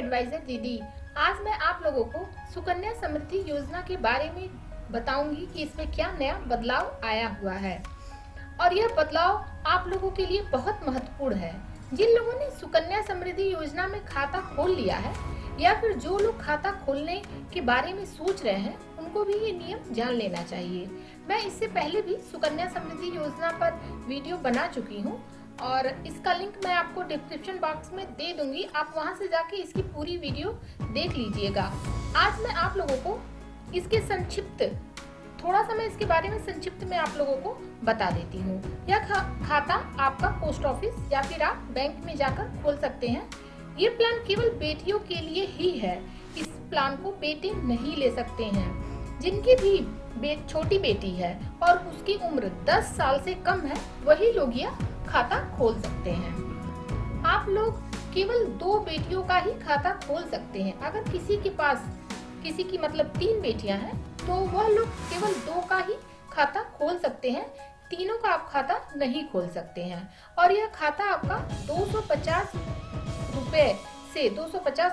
Adviser दीदी। आज मैं आप लोगों को सुकन्या समृद्धि योजना के बारे में बताऊंगी कि इसमें क्या नया बदलाव आया हुआ है और यह बदलाव आप लोगों के लिए बहुत महत्वपूर्ण है। जिन लोगों ने सुकन्या समृद्धि योजना में खाता खोल लिया है या फिर जो लोग खाता खोलने के बारे में सोच रहे हैं, उनको भी ये नियम जान लेना चाहिए। मैं इससे पहले भी सुकन्या समृद्धि योजना पर वीडियो बना चुकी हूँ और इसका लिंक मैं आपको डिस्क्रिप्शन बॉक्स में दे दूंगी। आप वहां से जाके इसकी पूरी वीडियो देख लीजिएगा। आज मैं आप लोगों को इसके थोड़ा सा मैं इसके बारे में संक्षिप्त में आप लोगों को बता देती हूँ। यह खाता आपका पोस्ट ऑफिस या फिर आप बैंक में जाकर खोल सकते हैं। ये प्लान केवल बेटियों के लिए ही है। इस प्लान को बेटे नहीं ले सकते हैं। जिनकी भी छोटी बेटी है और उसकी उम्र 10 साल से कम है, वही लोग यह खाता खोल सकते हैं। आप लोग केवल 2 बेटियों का ही खाता खोल सकते हैं। अगर किसी की मतलब 3 बेटियां हैं, तो वह लोग केवल 2 का ही खाता खोल सकते हैं। तीनों का आप खाता नहीं खोल सकते हैं। और यह खाता आपका 250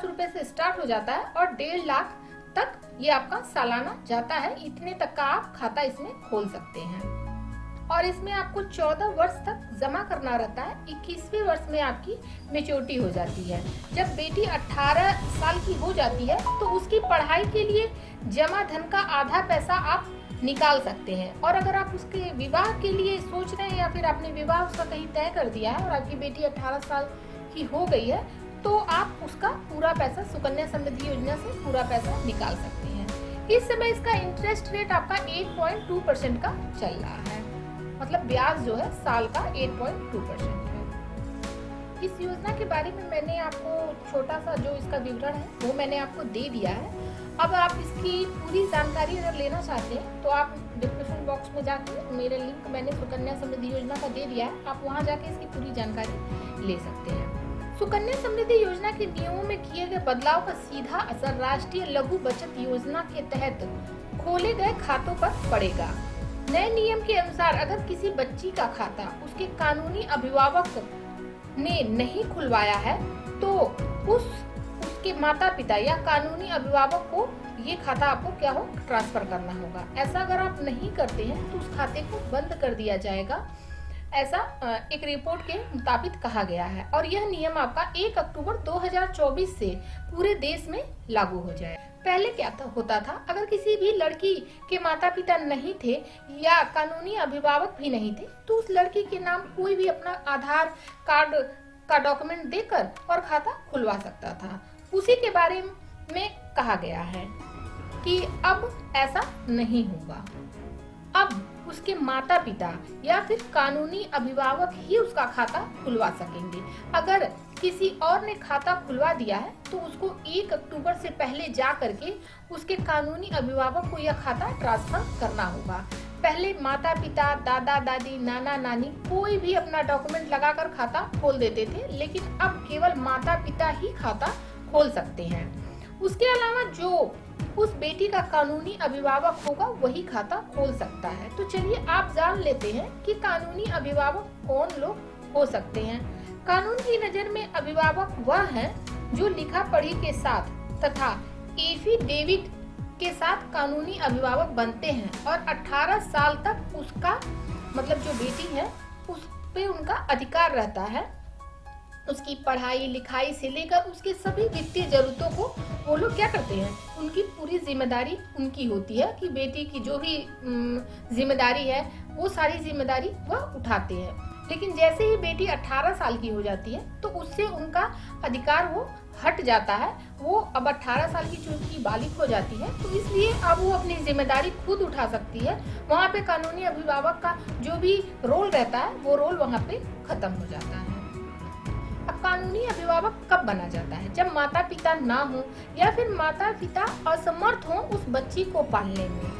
रुपए से स्टार्ट हो जाता है और 1.5 लाख तक ये आपका सालाना जाता है। इतने तक का आप खाता इसमें खोल सकते हैं और इसमें आपको 14 वर्ष तक जमा करना रहता है। 21वें वर्ष में आपकी मैच्योरिटी हो जाती है। जब बेटी 18 साल की हो जाती है, तो उसकी पढ़ाई के लिए जमा धन का आधा पैसा आप निकाल सकते हैं। और अगर आप उसके विवाह के लिए सोच रहे हैं या फिर आपने विवाह उसका कहीं तय कर दिया है और आपकी बेटी 18 साल की हो गई है, तो आप उसका पूरा पैसा सुकन्या समृद्धि योजना से पूरा पैसा निकाल सकते हैं। इस समय इसका इंटरेस्ट रेट आपका 8.2% का चल रहा है। मतलब ब्याज जो है साल का 8.2% है। इस योजना के बारे में मैंने आपको छोटा सा जो इसका विवरण है वो मैंने आपको दे दिया है। अब आप इसकी पूरी जानकारी अगर लेना चाहते हैं, तो आप डिस्क्रिप्शन बॉक्स में जाके मेरे लिंक मैंने सुकन्या समृद्धि योजना का दे दिया है, आप वहां जाके इसकी पूरी जानकारी ले सकते हैं। सुकन्या समृद्धि योजना के नियमों में किए गए बदलाव का सीधा असर राष्ट्रीय लघु बचत योजना के तहत खोले गए खातों पर पड़ेगा। नए नियम के अनुसार अगर किसी बच्ची का खाता उसके कानूनी अभिभावक ने नहीं खुलवाया है, तो उसके माता पिता या कानूनी अभिभावक को ये खाता आपको ट्रांसफर करना होगा। ऐसा अगर आप नहीं करते हैं, तो उस खाते को बंद कर दिया जाएगा। ऐसा एक रिपोर्ट के मुताबिक कहा गया है और यह नियम आपका 1 अक्टूबर 2024 से पूरे देश में लागू हो जाए। पहले क्या होता था, अगर किसी भी लड़की के माता पिता नहीं थे या कानूनी अभिभावक भी नहीं थे, तो उस लड़की के नाम कोई भी अपना आधार कार्ड का डॉक्यूमेंट देकर और खाता खुलवा सकता था। उसी के बारे में कहा गया है कि अब ऐसा नहीं होगा। अब उसके माता पिता या फिर कानूनी अभिभावक ही उसका खाता खुलवा सकेंगे। अगर किसी और ने खाता खुलवा दिया है, तो उसको 1 अक्टूबर से पहले जा करके उसके कानूनी अभिभावक को यह खाता ट्रांसफर करना होगा। पहले माता पिता, दादा दादी, नाना नानी कोई भी अपना डॉक्यूमेंट लगाकर खाता खोल देते थे, लेकिन अब केवल माता पिता ही खाता खोल सकते हैं। उसके अलावा जो उस बेटी का कानूनी अभिभावक होगा, वही खाता खोल सकता है। तो चलिए आप जान लेते हैं कि कानूनी अभिभावक कौन लोग हो सकते हैं। कानून की नजर में अभिभावक वह है जो लिखा पढ़ी के साथ तथा एफिडेविट के साथ कानूनी अभिभावक बनते हैं और 18 साल तक उसका मतलब जो बेटी है उस पे उनका अधिकार रहता है। उसकी पढ़ाई लिखाई से लेकर उसके सभी वित्तीय जरूरतों को वो लोग क्या करते हैं, उनकी पूरी जिम्मेदारी उनकी होती है कि बेटी की जो भी जिम्मेदारी है वो सारी जिम्मेदारी वह उठाते हैं। लेकिन जैसे ही बेटी 18 साल की हो जाती है, तो उससे उनका अधिकार वो हट जाता है। वो अब 18 साल की चूंकि बालिग हो जाती है, तो इसलिए अब वो अपनी जिम्मेदारी खुद उठा सकती है। वहाँ पे कानूनी अभिभावक का जो भी रोल रहता है, वो रोल वहाँ पे खत्म हो जाता है। अब कानूनी अभिभावक कब बना जाता है, जब माता पिता ना हो या फिर माता पिता असमर्थ हो उस बच्ची को पालने में।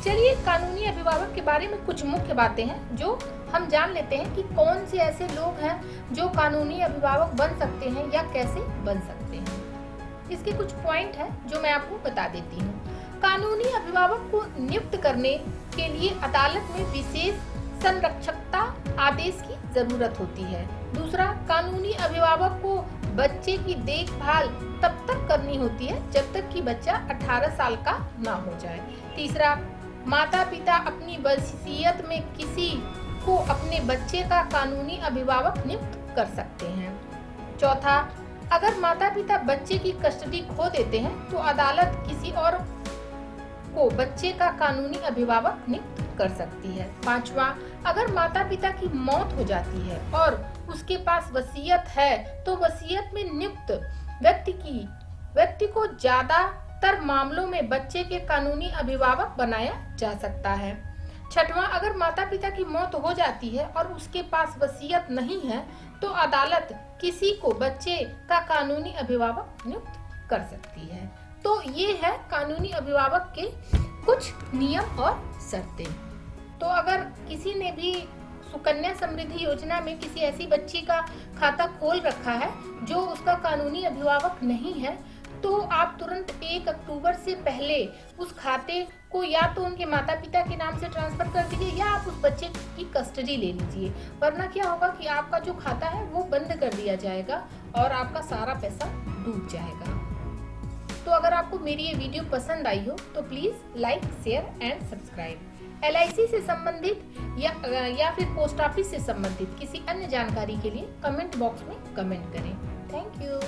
चलिए कानूनी अभिभावक के बारे में कुछ मुख्य बातें हैं जो हम जान लेते हैं कि कौन से ऐसे लोग हैं जो कानूनी अभिभावक बन सकते हैं या कैसे बन सकते हैं। इसके कुछ पॉइंट हैं जो मैं आपको बता देती हूँ। कानूनी अभिभावक को नियुक्त करने के लिए अदालत में विशेष संरक्षकता आदेश की जरूरत होती है। दूसरा, कानूनी अभिभावक को बच्चे की देखभाल तब तक करनी होती है जब तक कि बच्चा 18 साल का ना हो जाए। तीसरा, माता पिता अपनी वसीयत में किसी को अपने बच्चे का कानूनी अभिभावक नियुक्त कर सकते हैं। चौथा, अगर माता पिता बच्चे की कस्टडी खो देते हैं तो अदालत किसी और को बच्चे का कानूनी अभिभावक नियुक्त कर सकती है। पांचवा, अगर माता पिता की मौत हो जाती है और उसके पास वसीयत है तो वसीयत में नियुक्त व्यक्ति को ज्यादातर मामलों में बच्चे के कानूनी अभिभावक बनाया जा सकता है। छठवां, अगर माता पिता की मौत हो जाती है और उसके पास वसीयत नहीं है तो अदालत किसी को बच्चे का कानूनी अभिभावक नियुक्त कर सकती है। तो ये है कानूनी अभिभावक के कुछ नियम और शर्तें। तो अगर किसी ने भी सुकन्या समृद्धि योजना में किसी ऐसी बच्ची का खाता खोल रखा है जो उसका कानूनी अभिभावक नहीं है, तो आप तुरंत 1 अक्टूबर से पहले उस खाते को या तो उनके माता पिता के नाम से ट्रांसफर कर दीजिए या आप उस बच्चे की कस्टडी ले लीजिए, वरना क्या होगा कि आपका जो खाता है वो बंद कर दिया जाएगा और आपका सारा पैसा डूब जाएगा। तो अगर आपको मेरी ये वीडियो पसंद आई हो तो please like, share and subscribe. LIC से संबंधित या फिर पोस्ट ऑफिस से संबंधित किसी अन्य जानकारी के लिए कमेंट बॉक्स में कमेंट करें। Thank you.